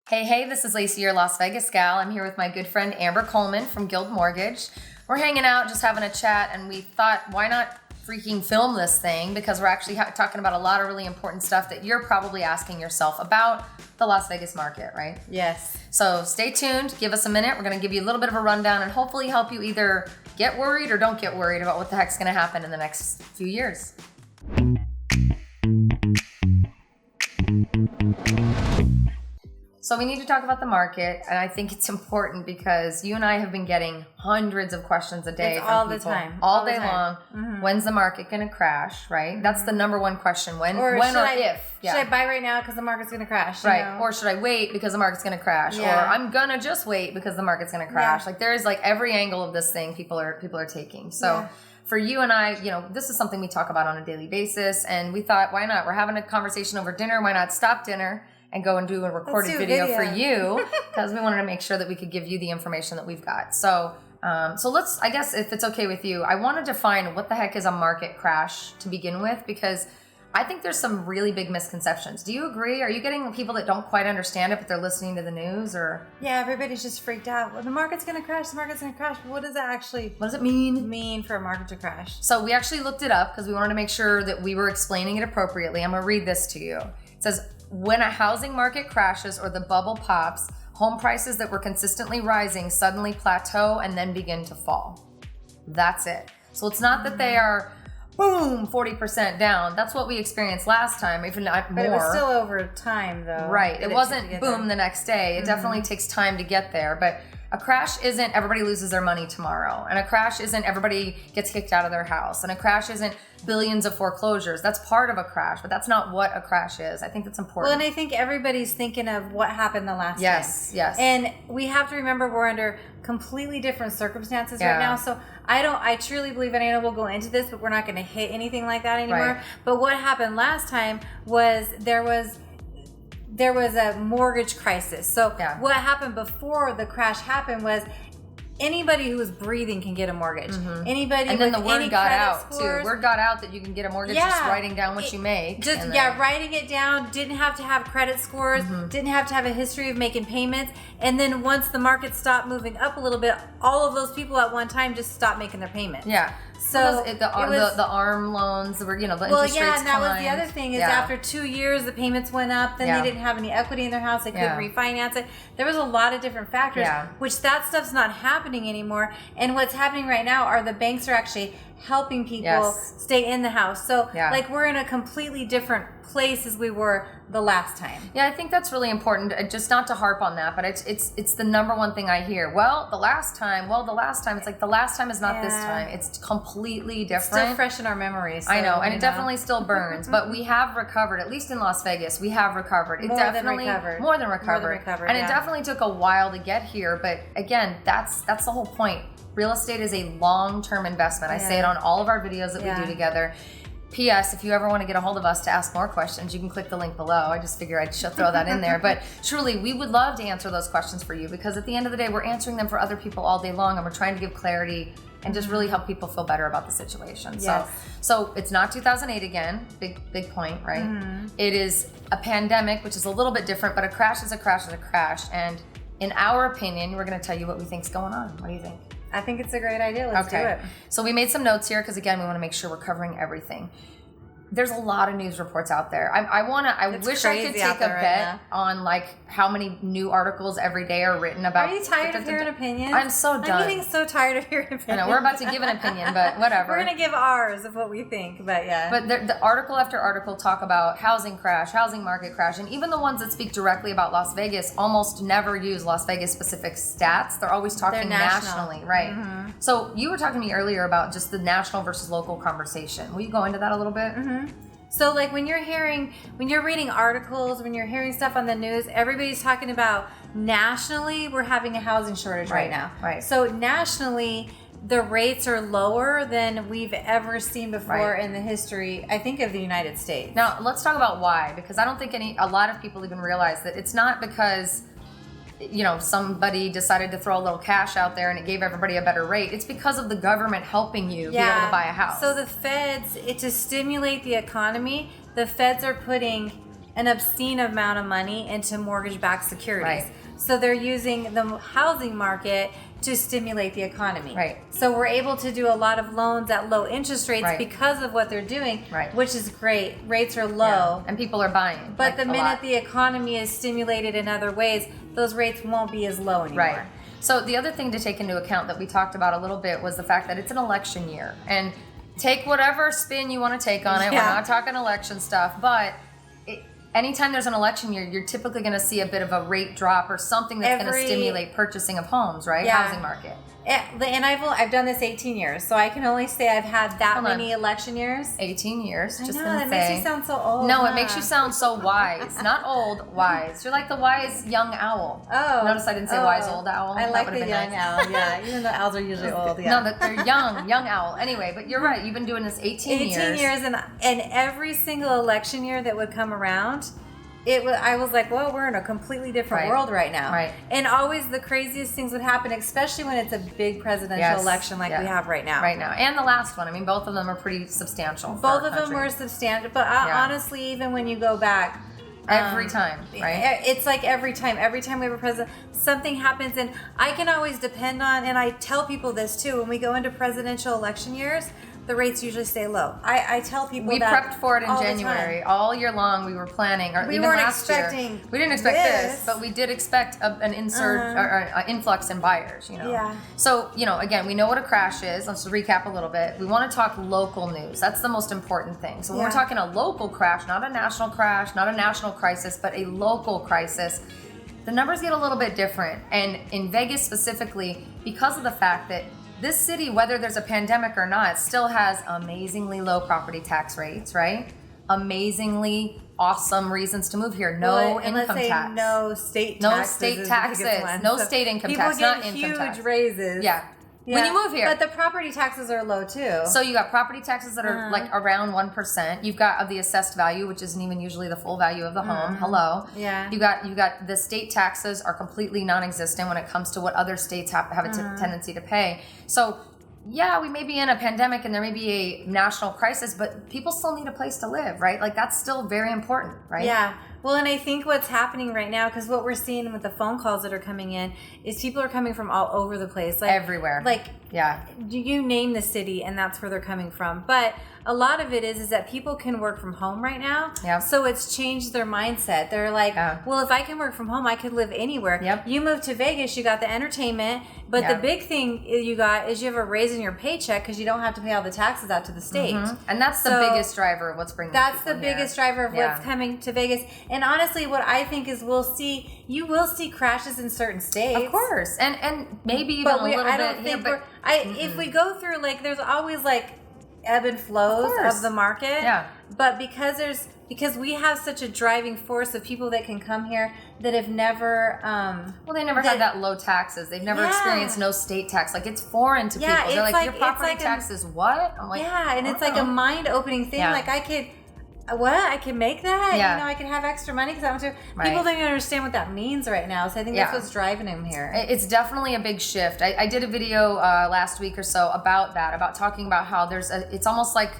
Hey, this is Lacey, your Las Vegas gal. I'm here with my good friend Amber Coleman from Guild Mortgage. We're hanging out, just having a chat, and we thought, why not freaking film this thing? Because we're actually talking about a lot of really important stuff that you're probably asking yourself about the Las Vegas market, right? Yes. So stay tuned, give us a minute. We're gonna give you a little bit of a rundown and hopefully help you either get worried or don't get worried about what the heck's gonna happen in the next few years. So we need to talk about the market, and I think it's important because you and I have been getting hundreds of questions a day It's from all people. the time. All day long. Mm-hmm. When's the market going to crash, right? Mm-hmm. That's the number one question. When or if. Yeah. Should I buy right now because the market's going to crash? Right. You know? Or should I wait because the market's going to crash? Yeah. Or I'm going to just wait because the market's going to crash. Yeah. Like there is like every angle of this thing people are taking. So for you and I, this is something we talk about on a daily basis, and we thought, why not? We're having a conversation over dinner. Why not stop dinner and go and do a recorded video for you, because we wanted to make sure that we could give you the information that we've got. So let's, I guess if it's okay with you, I want to define what the heck is a market crash to begin with, because I think there's some really big misconceptions. Do you agree? Are you getting people that don't quite understand it, but they're listening to the news, or? Yeah, everybody's just freaked out. Well, the market's going to crash. The market's going to crash. What does it mean for a market to crash? So we actually looked it up because we wanted to make sure that we were explaining it appropriately. I'm going to read this to you. It says, when a housing market crashes or the bubble pops, home prices that were consistently rising suddenly plateau and then begin to fall. That's it. So it's not that they are, boom, 40% down. That's what we experienced last time, even not more. But it was still over time, though. Right. It wasn't boom the next day. It definitely takes time to get there. But a crash isn't everybody loses their money tomorrow. And a crash isn't everybody gets kicked out of their house. And a crash isn't billions of foreclosures. That's part of a crash, but that's not what a crash is. I think that's important. Well, and I think everybody's thinking of what happened the last time. Yes. And we have to remember we're under completely different circumstances right now. So I truly believe, and I know we'll go into this, but we're not going to hit anything like that anymore. Right. But what happened last time was there was a mortgage crisis. So what happened before the crash happened was anybody who was breathing can get a mortgage. Anybody, and then the word got out scores, too. Word got out that you can get a mortgage just writing down what you make. Writing it down. Didn't have to have credit scores. Didn't have to have a history of making payments. And then once the market stopped moving up a little bit, all of those people at one time just stopped making their payments. Yeah. So the ARM loans were, the interest rates and that was the climbed. other thing is after 2 years the payments went up. Then they didn't have any equity in their house. They couldn't refinance it. There was a lot of different factors, which that stuff's not happening anymore. And what's happening right now are the banks are actually helping people stay in the house. So like we're in a completely different place as we were the last time. Yeah, I think that's really important. Just not to harp on that, but it's the number one thing I hear. The last time. It's like the last time is not this time. It's completely different. It's still fresh in our memories. So, I know, and it definitely still burns. But we have recovered, at least in Las Vegas. We have recovered. More than recovered. And it definitely took a while to get here. But again, that's the whole point. Real estate is a long-term investment. I say it on all of our videos that we do together. P.S. If you ever want to get a hold of us to ask more questions, you can click the link below. I just figure I should throw that in there. But truly, we would love to answer those questions for you, because at the end of the day, we're answering them for other people all day long, and we're trying to give clarity and just really help people feel better about the situation. Yes. So it's not 2008 again. Big point, right? It is a pandemic, which is a little bit different, but a crash is a crash is a crash. And in our opinion, we're going to tell you what we think is going on. What do you think? I think it's a great idea. Let's do it. So we made some notes here because, again, we want to make sure we're covering everything. There's a lot of news reports out there. I wish I could take a bet on like how many new articles every day are written about. Are you tired of hearing opinions? I'm so done. I'm getting so tired of hearing opinions. I know, we're about to give an opinion, but whatever. We're going to give ours of what we think, but yeah. But the article after article talk about housing crash, housing market crash, and even the ones that speak directly about Las Vegas almost never use Las Vegas specific stats. They're always talking nationally, right? So you were talking to me earlier about just the national versus local conversation. Will you go into that a little bit? So like when you're reading articles, when you're hearing stuff on the news, everybody's talking about nationally we're having a housing shortage right now. Right. So nationally the rates are lower than we've ever seen before in the history, I think, of the United States. Now let's talk about why, because I don't think a lot of people even realize that it's not because somebody decided to throw a little cash out there and it gave everybody a better rate. It's because of the government helping you be able to buy a house. So the feds, to stimulate the economy, the feds are putting an obscene amount of money into mortgage-backed securities. Right. So they're using the housing market to stimulate the economy. Right. So we're able to do a lot of loans at low interest rates Right. because of what they're doing, Right. which is great. Rates are low. Yeah. And people are buying. But the minute the economy is stimulated in other ways, those rates won't be as low anymore. Right. So the other thing to take into account that we talked about a little bit was the fact that it's an election year. And take whatever spin you want to take on it. Yeah. We're not talking election stuff, but anytime there's an election year, you're typically going to see a bit of a rate drop or something that's going to stimulate purchasing of homes, right? Yeah. Housing market. And I've done this 18 years, so I can only say I've had that many election years. 18 years. Just I know, gonna that say. makes you sound so old. No, it makes you sound so wise. Not old, wise. You're like the wise young owl. Oh. Notice I didn't say wise old owl. I like That the would've young been nice. owl, yeah. Even though owls are usually old, yeah. No, that they're young owl. Anyway, but you're right. You've been doing this 18 years. 18 years, and every single election year that would come around, I was like, well, we're in a completely different world right now. Right. And always the craziest things would happen, especially when it's a big presidential election like we have right now. Right now. And the last one. I mean, both of them are pretty substantial. Both of them were substantial. But honestly, even when you go back, every time, right? It's like every time we have a president, something happens, and I can always depend on, and I tell people this too, when we go into presidential election years, the rates usually stay low. I tell people we that prepped for it in January. All year long we were planning, or we even weren't last expecting year. We didn't expect this, but we did expect an insurge or influx in buyers, Yeah. So, again, we know what a crash is. Let's recap a little bit. We want to talk local news. That's the most important thing. So when we're talking a local crash, not a national crash, not a national crisis, but a local crisis, the numbers get a little bit different. And in Vegas specifically, because of the fact that this city, whether there's a pandemic or not, still has amazingly low property tax rates, right? Amazingly awesome reasons to move here. No income tax. No state taxes. No state taxes. No state income tax. Not income tax. People get huge raises. Yeah. When you move here. But the property taxes are low too. So you got property taxes that are like around 1%. You've got of the assessed value, which isn't even usually the full value of the home. Hello. Yeah. You got the state taxes are completely non-existent when it comes to what other states have a tendency to pay. So yeah, we may be in a pandemic and there may be a national crisis, but people still need a place to live, right? Like that's still very important, right? Yeah. Well, and I think what's happening right now, because what we're seeing with the phone calls that are coming in, is people are coming from all over the place. Like, everywhere. Like, yeah. You name the city, and that's where they're coming from. But a lot of it is that people can work from home right now. Yep. So it's changed their mindset. They're like, well, if I can work from home, I could live anywhere. Yep. You move to Vegas, you got the entertainment, but the big thing you got is you have a raise in your paycheck because you don't have to pay all the taxes out to the state. And that's the biggest driver of what's bringing That's the here. biggest driver of what's coming to Vegas. And honestly, what I think is you will see crashes in certain states. Of course. And maybe even a little bit here, but if we go through, like, there's always like ebb and flows of the market. Yeah. But because we have such a driving force of people that can come here that have never they never had that low taxes. They've never experienced no state tax. Like it's foreign to people. They're like your property tax is what? I'm like, and it's like a mind opening thing. Like I can make that? Yeah. I can have extra money because I want to. People don't even understand what that means right now. So I think that's what's driving them here. It's definitely a big shift. I did a video last week or so about that, about talking about how it's almost like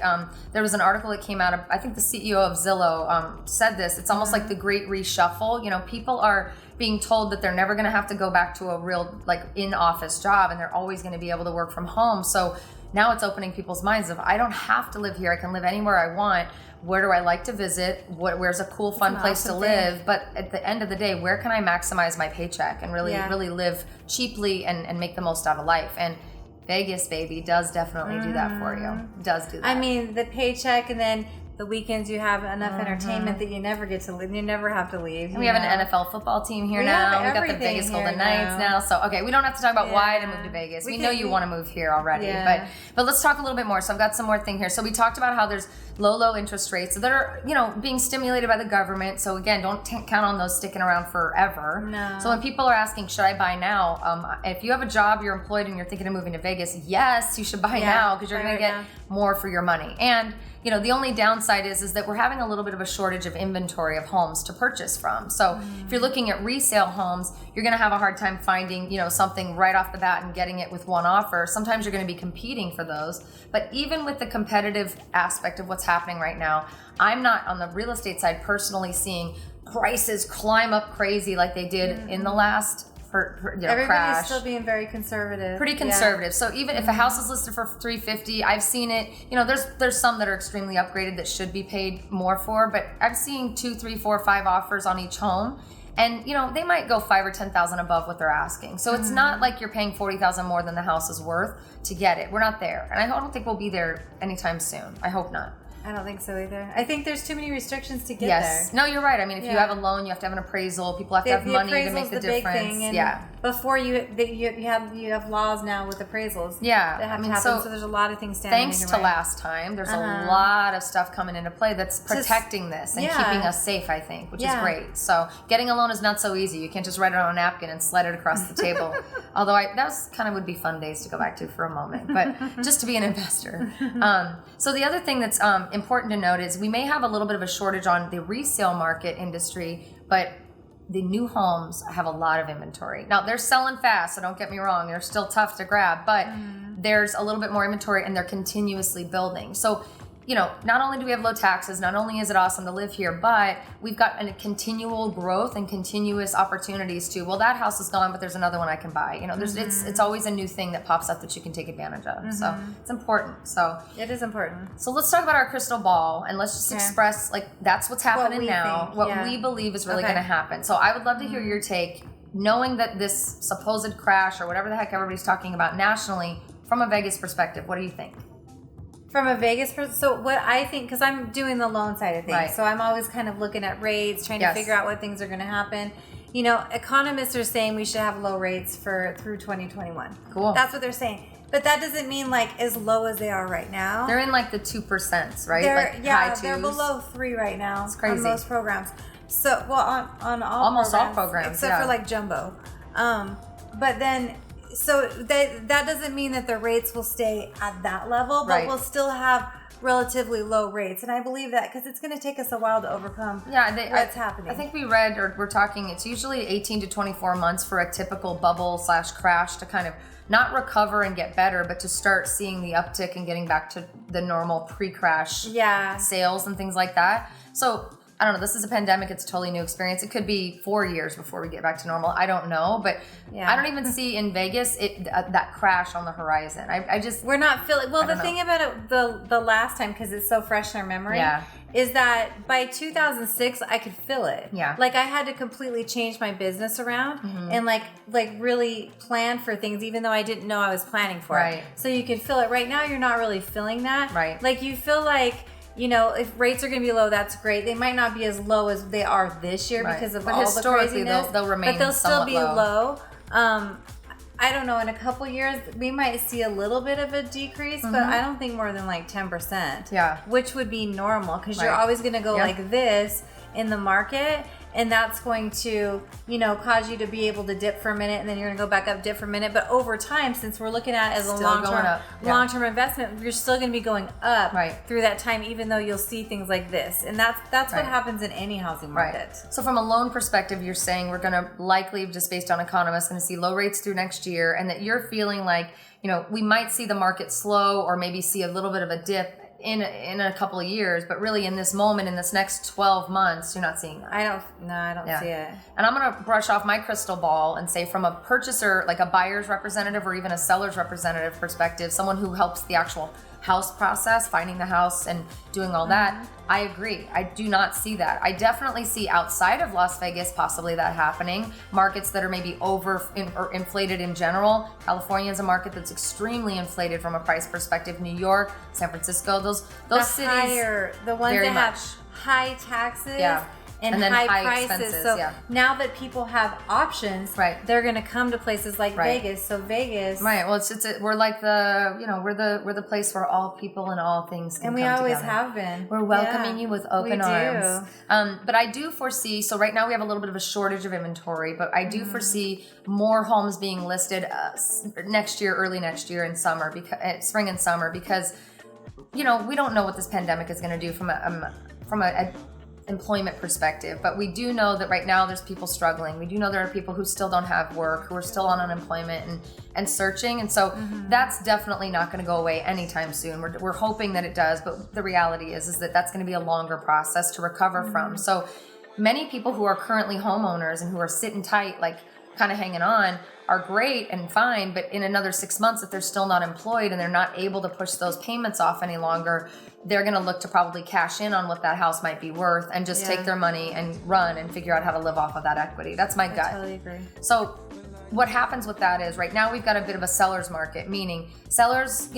there was an article that came out of, I think the CEO of Zillow said this. It's almost like the great reshuffle. People are being told that they're never going to have to go back to a real like in-office job and they're always going to be able to work from home. So now it's opening people's minds of I don't have to live here. I can live anywhere I want. Where do I like to visit? Where's a cool, fun place to live? But at the end of the day, where can I maximize my paycheck and really live cheaply and make the most out of life? And Vegas, baby, does definitely do that for you. Does do that. I mean, the paycheck and then the weekends you have enough entertainment that you never get to leave. You never have to leave. And we have an NFL football team here now. We got the Vegas Golden Knights now. So, okay, we don't have to talk about why to move to Vegas. We know you want to move here already. But let's talk a little bit more. So I've got some more thing here. So we talked about how there's low interest rates that are, being stimulated by the government. So again, don't count on those sticking around forever. No. So when people are asking, should I buy now? If you have a job, you're employed, and you're thinking of moving to Vegas, yes, you should buy now because you're going to get more for your money. And the only downside is that we're having a little bit of a shortage of inventory of homes to purchase from. So if you're looking at resale homes, you're going to have a hard time finding, something right off the bat and getting it with one offer. Sometimes you're going to be competing for those. But even with the competitive aspect of what's happening right now, I'm not on the real estate side personally seeing prices climb up crazy like they did in the last Everybody's crash. Still being very conservative. Pretty conservative. So even if a house is listed for $350, I've seen it. There's some that are extremely upgraded that should be paid more for, but I've seen 2, 3, 4, 5 offers on each home, and they might go $5,000 or $10,000 above what they're asking. So it's not like you're paying $40,000 more than the house is worth to get it. We're not there, and I don't think we'll be there anytime soon. I hope not. I don't think so either. I think there's too many restrictions to get there. No, you're right. I mean, if you have a loan, you have to have an appraisal. People have to have money to make the difference. Big thing, before you have laws now with appraisals. That have to happen. So there's a lot of things standing thanks to last time, there's a lot of stuff coming into play that's protecting this and keeping us safe, I think, which is great. So getting a loan is not so easy. You can't just write it on a napkin and slide it across the table. Although would be fun days to go back to for a moment, but just to be an investor. So the other thing that's important to note is we may have a little bit of a shortage on the resale market industry, but the new homes have a lot of inventory. Now, they're selling fast, so don't get me wrong. They're still tough to grab, but there's a little bit more inventory, and they're continuously building. So, not only do we have low taxes, not only is it awesome to live here, but we've got a continual growth and continuous opportunities to, that house is gone, but there's another one I can buy. It's always a new thing that pops up that you can take advantage of. So it's important. So it is important. So let's talk about our crystal ball, and let's just express, that's what's happening now, what we believe is really going to happen. So I would love to hear your take, knowing that this supposed crash or whatever the heck everybody's talking about nationally, from a Vegas perspective, what do you think? From a Vegas so what I think, because I'm doing the loan side of things, so I'm always kind of looking at rates, trying to figure out what things are going to happen. Economists are saying we should have low rates through 2021. Cool. That's what they're saying. But that doesn't mean as low as they are right now. They're in the 2%, right? High 2s. They're below 3 right now. It's crazy. On most programs. So, on almost all programs, except for jumbo. But then. So that doesn't mean that the rates will stay at that level, but we'll still have relatively low rates. And I believe that because it's going to take us a while to overcome what's happening. I think we read, or we're talking, it's usually 18 to 24 months for a typical bubble/crash to kind of not recover and get better, but to start seeing the uptick and getting back to the normal pre-crash sales and things like that. So I don't know. This is a pandemic. It's a totally new experience. It could be 4 years before we get back to normal. I don't know, but I don't even see in Vegas that crash on the horizon. We're not feeling. Well, the thing about it, the last time, because it's so fresh in our memory, is that by 2006 I could feel it. Yeah. I had to completely change my business around and really plan for things, even though I didn't know I was planning for it. So you could feel it. Right now, you're not really feeling that. Right. You feel if rates are going to be low, that's great. They might not be as low as they are this year because of all the craziness. They'll remain, but they'll still be low. I don't know. In a couple years, we might see a little bit of a decrease, but I don't think more than 10%. Yeah, which would be normal because you're always going to go like this in the market. And that's going to, cause you to be able to dip for a minute, and then you're going to go back up, dip for a minute. But over time, since we're looking at it as a long-term investment, you're still going to be going up through that time, even though you'll see things like this. And that's what happens in any housing market. So from a loan perspective, you're saying we're going to likely, just based on economists, going to see low rates through next year, and that you're feeling like, we might see the market slow or maybe see a little bit of a dip in a couple of years, but really in this moment, in this next 12 months, you're not seeing that. I don't see it. And I'm going to brush off my crystal ball and say, from a purchaser, like a buyer's representative or even a seller's representative perspective, someone who helps the actual house process, finding the house and doing all that, I agree. I do not see that. I definitely see outside of Las Vegas possibly that happening. Markets that are maybe or inflated in general. California is a market that's extremely inflated from a price perspective. New York, San Francisco, those cities, the ones that have high taxes. And then high prices. Expenses, so now that people have options, they're going to come to places like Vegas. So Vegas, well, we're like we're the place where all people and all things can and we come always together. have been. We're welcoming you with open arms. But I do foresee. So right now we have a little bit of a shortage of inventory, but I do foresee more homes being listed next year, early next year in summer, spring and summer, because we don't know what this pandemic is going to do from a employment perspective, but we do know that right now there's people struggling. We do know there are people who still don't have work, who are still on unemployment and searching, and so that's definitely not going to go away anytime soon. We're hoping that it does, but the reality is that that's going to be a longer process to recover from. So many people who are currently homeowners and who are sitting tight, like kind of hanging on, are great and fine, but in another 6 months, if they're still not employed and they're not able to push those payments off any longer, they're going to look to probably cash in on what that house might be worth and just take their money and run and figure out how to live off of that equity. That's my gut. I totally agree. So what happens with that is right now we've got a bit of a seller's market, meaning sellers,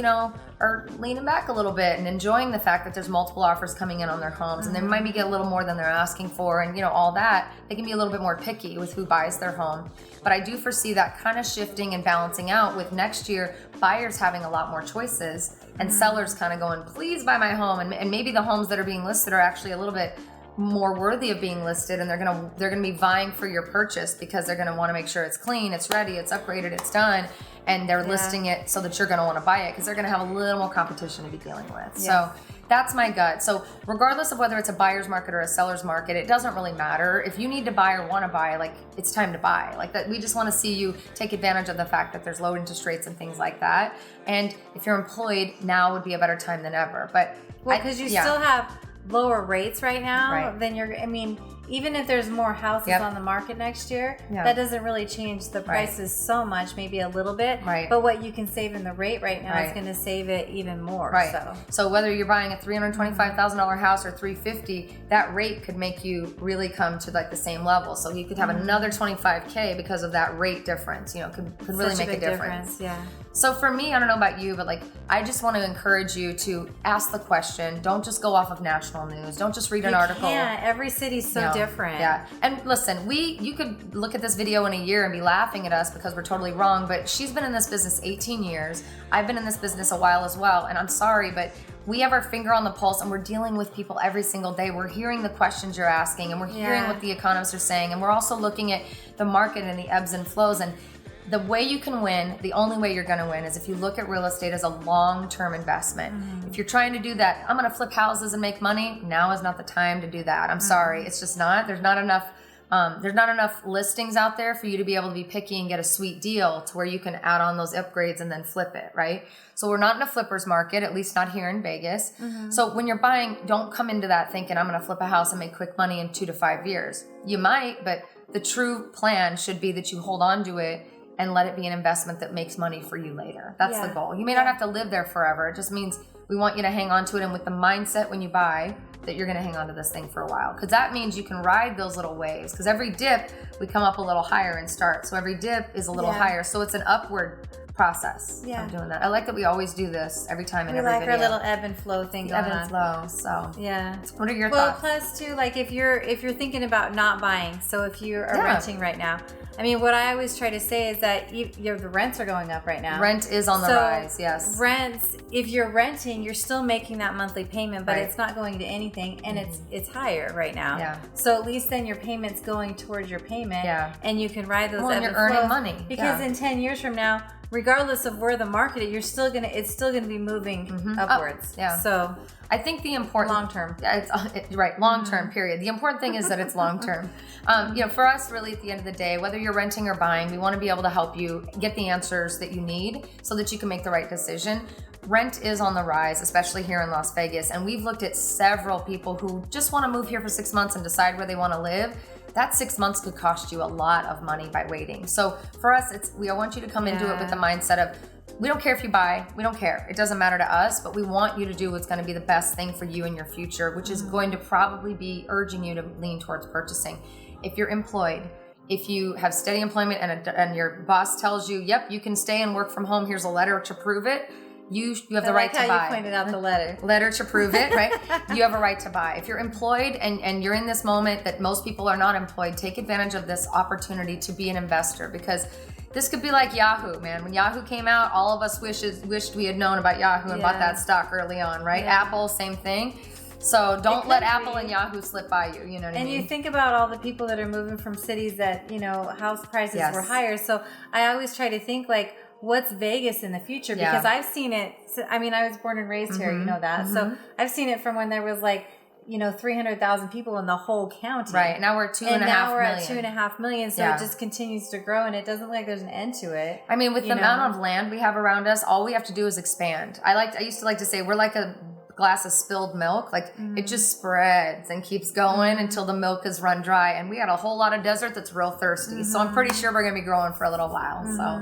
are leaning back a little bit and enjoying the fact that there's multiple offers coming in on their homes, and they might get a little more than they're asking for, and all that. They can be a little bit more picky with who buys their home. But I do foresee that kind of shifting and balancing out with next year, buyers having a lot more choices and sellers kind of going, please buy my home. And maybe the homes that are being listed are actually a little bit more worthy of being listed, and they're gonna be vying for your purchase because they're gonna want to make sure it's clean, it's ready, it's upgraded, it's done, and they're listing it so that you're gonna want to buy it because they're gonna have a little more competition to be dealing with. Yes. So that's my gut. So regardless of whether it's a buyer's market or a seller's market, it doesn't really matter. If you need to buy or want to buy, like, it's time to buy. Like that, we just want to see you take advantage of the fact that there's low interest rates and things like that. And if you're employed, now would be a better time than ever. But because you still have lower rates right now, then even if there's more houses on the market next year, that doesn't really change the prices so much, maybe a little bit. But what you can save in the rate right now is going to save it even more. So whether you're buying a $325,000 house or $350,000, that rate could make you really come to like the same level. So you could have another $25,000 because of that rate difference. Could really make a difference. So for me, I don't know about you, but like I just want to encourage you to ask the question. Don't just go off of national news. Don't just read an article. Every city's so different. Yeah. And listen, you could look at this video in a year and be laughing at us because we're totally wrong, but she's been in this business 18 years. I've been in this business a while as well, and I'm sorry, but we have our finger on the pulse and we're dealing with people every single day. We're hearing the questions you're asking, and we're hearing what the economists are saying, and we're also looking at the market and the ebbs and flows. And the way you can win, the only way you're going to win, is if you look at real estate as a long-term investment. If you're trying to do that, I'm going to flip houses and make money, now is not the time to do that. I'm sorry. It's just not. There's not enough listings out there for you to be able to be picky and get a sweet deal to where you can add on those upgrades and then flip it, right? So we're not in a flipper's market, at least not here in Vegas. So when you're buying, don't come into that thinking I'm going to flip a house and make quick money in 2 to 5 years. You might, but the true plan should be that you hold on to it and let it be an investment that makes money for you later. That's the goal. You may not have to live there forever. It just means we want you to hang on to it, and with the mindset when you buy that you're going to hang on to this thing for a while, because that means you can ride those little waves, because every dip we come up a little higher and start. So every dip is a little higher. So it's an upward process. I'm doing that. I like that we always do this every time in every video. We like our little ebb and flow thing going on. Ebb and flow. So what are your thoughts? Well, plus too, like if you're thinking about not buying, so if you are renting right now, what I always try to say is that the rents are going up right now. Rent is on the rise, yes. Rents, if you're renting, you're still making that monthly payment, but it's not going to anything, and it's higher right now. So at least then your payment's going towards your payment, and you can ride those and you're earning money. Because in 10 years from now, regardless of where the market is, it's still gonna be moving upwards. So I think the important long-term. Long-term period. The important thing is that it's long-term. For us, really, at the end of the day, whether you're renting or buying, we want to be able to help you get the answers that you need so that you can make the right decision. Rent is on the rise, especially here in Las Vegas, and we've looked at several people who just want to move here for 6 months and decide where they want to live. That 6 months could cost you a lot of money by waiting. So for us, we want you to come into it with the mindset of, we don't care if you buy, we don't care. It doesn't matter to us, but we want you to do what's going to be the best thing for you in your future, which is going to probably be urging you to lean towards purchasing. If you're employed, if you have steady employment and your boss tells you, yep, you can stay and work from home, here's a letter to prove it, you have the right to buy. I like how you pointed out the letter. Letter to prove it, right? You have a right to buy. If you're employed and you're in this moment that most people are not employed, take advantage of this opportunity to be an investor, because this could be like Yahoo, man. When Yahoo came out, all of us wished we had known about Yahoo and bought that stock early on, right? Apple, same thing. So don't let Apple and Yahoo slip by you, you know what I mean? And you think about all the people that are moving from cities that, house prices were higher. So I always try to think like, what's Vegas in the future? Because I've seen it. I mean, I was born and raised here, you know that. So I've seen it from when there was like, 300,000 people in the whole county. Right. Now we're at 2.5 million. Now we're at 2.5 million. So it just continues to grow, and it doesn't look like there's an end to it. I mean, with the amount of land we have around us, all we have to do is expand. I used to like to say we're like a glass of spilled milk. Like it just spreads and keeps going until the milk is run dry. And we got a whole lot of desert that's real thirsty. So I'm pretty sure we're going to be growing for a little while. So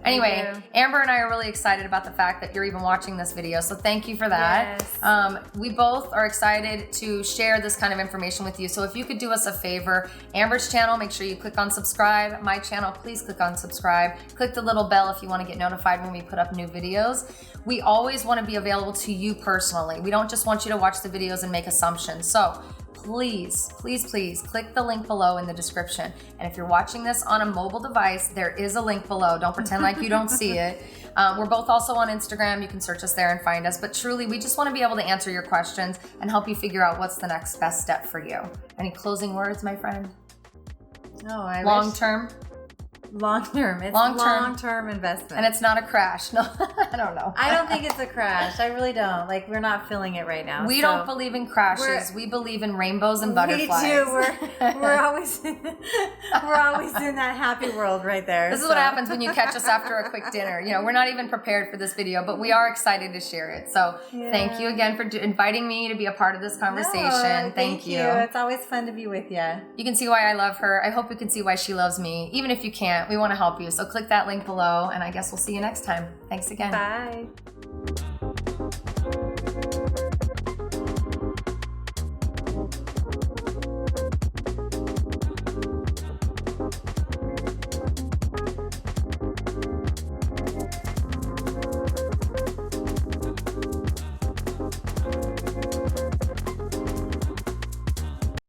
anyway, Amber and I are really excited about the fact that you're even watching this video. So thank you for that. Yes. We both are excited to share this kind of information with you. So if you could do us a favor, Amber's channel, make sure you click on subscribe. My channel, please click on subscribe. Click the little bell if you want to get notified when we put up new videos. We always want to be available to you personally. We don't just want you to watch the videos and make assumptions. So please, please, please click the link below in the description. And if you're watching this on a mobile device, there is a link below. Don't pretend like you don't see it. We're both also on Instagram. You can search us there and find us. But truly, we just want to be able to answer your questions and help you figure out what's the next best step for you. Any closing words, my friend? No, Long term? Long-term. It's long-term investment. And it's not a crash. No, I don't know. I don't think it's a crash. I really don't. Like, we're not feeling it right now. We don't believe in crashes. We believe in rainbows and butterflies. We do. We're always in that happy world right there. This is what happens when you catch us after a quick dinner. We're not even prepared for this video, but we are excited to share it. So thank you again for inviting me to be a part of this conversation. No, thank you. It's always fun to be with you. You can see why I love her. I hope you can see why she loves me. Even if you can't, we want to help you. So click that link below, and I guess we'll see you next time. Thanks again. Bye.